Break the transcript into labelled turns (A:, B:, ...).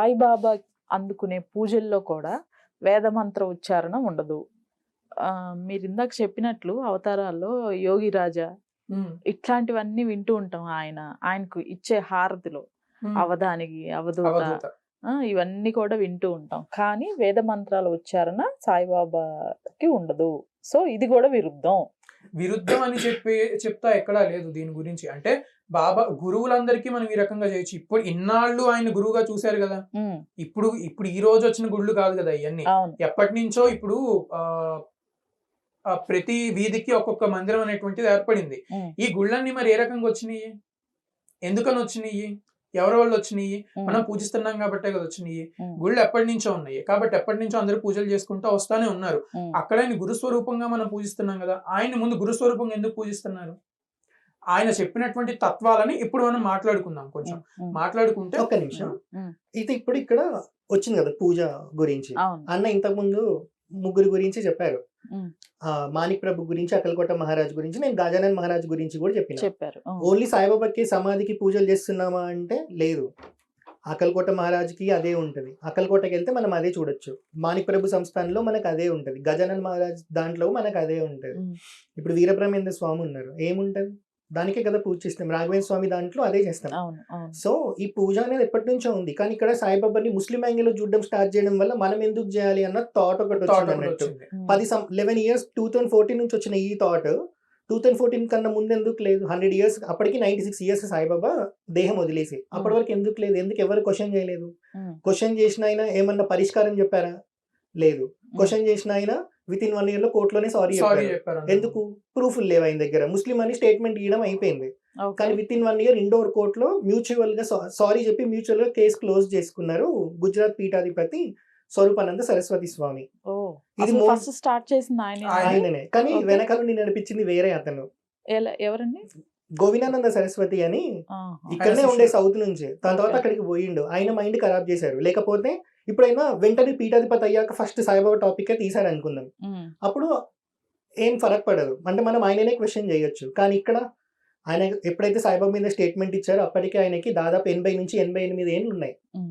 A: సాయిబాబా అందుకునే పూజల్లో కూడా వేదమంత్ర ఉచ్చారణ ఉండదు. మీరు ఇందాక చెప్పినట్లు అవతారాల్లో యోగి రాజా ఇట్లాంటివన్నీ వింటూ ఉంటాం. ఆయనకు ఇచ్చే హారతిలో అవధానికి అవధూత ఇవన్నీ కూడా వింటూ ఉంటాం. కానీ వేద మంత్రాల ఉచ్చారణ సాయిబాబాకి ఉండదు. సో ఇది కూడా విరుద్ధం
B: అని చెప్తా ఎక్కడా లేదు దీని గురించి. అంటే బాబా గురువులందరికీ మనం ఈ రకంగా చేయొచ్చు. ఇప్పుడు ఇన్నాళ్ళు ఆయన గురువుగా చూశారు కదా. ఇప్పుడు ఈ రోజు వచ్చిన గుళ్ళు కాదు కదా ఇవన్నీ. ఎప్పటి నుంచో ఇప్పుడు ప్రతి వీధికి ఒక్కొక్క మందిరం అనేటువంటిది ఏర్పడింది. ఈ గుళ్ళన్నీ మరి ఏ రకంగా వచ్చినాయి, ఎందుకని వచ్చినాయి, ఎవరి వాళ్ళు వచ్చినాయి? మనం పూజిస్తున్నాం కాబట్టే కదా వచ్చినాయి. గుళ్ళు ఎప్పటి నుంచో ఉన్నాయి కాబట్టి ఎప్పటి నుంచో అందరూ పూజలు చేసుకుంటూ వస్తానే ఉన్నారు. అక్కడ ఆయన గురుస్వరూపంగా మనం పూజిస్తున్నాం కదా. ఆయన ముందు గురుస్వరూపంగా ఎందుకు పూజిస్తున్నారు? ఆయన చెప్పినటువంటి తత్వాలని ఇప్పుడు మనం మాట్లాడుకుందాం. కొంచెం మాట్లాడుకుంటే
C: ఒక్క నిమిషం. ఇది ఇప్పుడు ఇక్కడ వచ్చింది కదా పూజ గురించి. అన్న ఇంతకు ముందు ముగ్గురు గురించి చెప్పారు. మాణిక్ ప్రభు గురించి, అక్కలకోట మహారాజ్ గురించి, నేను గజానన్ మహారాజ్ గురించి కూడా
A: చెప్పారు.
C: ఓన్లీ సాయిబాబాకి సమాధికి పూజలు చేస్తున్నామా అంటే లేదు. అక్కలకోట మహారాజ్కి అదే ఉంటది. అక్కలకోటకి వెళ్తే మనం అదే చూడొచ్చు. మాణిక్ ప్రభు సంస్థానంలో మనకు అదే ఉంటది. గజానన్ మహారాజ్ దాంట్లో మనకు అదే ఉంటది. ఇప్పుడు వీరబ్రహ్మేంద్ర స్వామి ఉన్నారు, ఏముంటది? దానికే కదా పూజ చేస్తాం. రాఘవేంద్ర స్వామి దాంట్లో అదే చేస్తాం. సో ఈ పూజ అనేది ఎప్పటి నుంచో ఉంది. కానీ ఇక్కడ సాయిబాబాని ముస్లిం యాంగిల్ లో చూడడం స్టార్ట్ చేయడం వల్ల మనం ఎందుకు చేయాలి అన్న థాట్ ఒకటి వచ్చింది అన్నట్టు. 11 years 2014 నుంచి వచ్చిన ఈ థాట్ 2014 కన్నా ముందు ఎందుకు లేదు? 100 years, అప్పటికి 96 years సాయిబాబా దేహం వదిలేసి. అప్పటి వరకు ఎందుకు లేదు? ఎందుకు ఎవరు క్వశ్చన్ చేయలేదు? క్వశ్చన్ చేసిన ఆయన ఏమన్నా పరిష్కారం చెప్పారా? లేదు. క్వశ్చన్ చేసిన ఆయన విత్ ఇన్ 1 year లో కోర్టులోనే సారీ చెప్పారు. ఎందుకు? ప్రూఫ్లు లేవు ఆయన దగ్గర. ముస్లిం అని స్టేట్మెంట్ ఇవ్వడం అయిపోయింది. కానీ విత్ ఇన్ 1 year ఇండోర్ కోర్టులో మ్యూచువల్ గా సారీ చెప్పి మ్యూచువల్ గా కేసు క్లోజ్ చేసుకున్నారు గుజరాత్ పీఠాధిపతి స్వరూపానంద సరస్వతి స్వామి.
A: ఇది స్టార్ట్ చేసింది
C: ఆయననే. కానీ వెనకాల నేను నడిపించింది వేరే అతను.
A: ఎవరండి?
C: గోవిందానంద సరస్వతి అని ఇక్కడనే ఉండే సౌత్ నుంచి. దాని తర్వాత అక్కడికి పోయిండు. ఆయన మైండ్ ఖరాబ్ చేశారు. లేకపోతే ఇప్పుడైనా వెంటనే పీఠాధిపతి అయ్యాక ఫస్ట్ సాయిబాబా టాపిక్ తీసారు అనుకుందాం. అప్పుడు ఏం ఫరక్ పడదు. అంటే మనం ఆయననే క్వశ్చన్ చేయొచ్చు. కానీ ఇక్కడ ఆయన ఎప్పుడైతే సాయిబాబా మీద స్టేట్మెంట్ ఇచ్చారో అప్పటికే ఆయనకి దాదాపు 80 నుంచి 88 ఏళ్ళు ఉన్నాయి.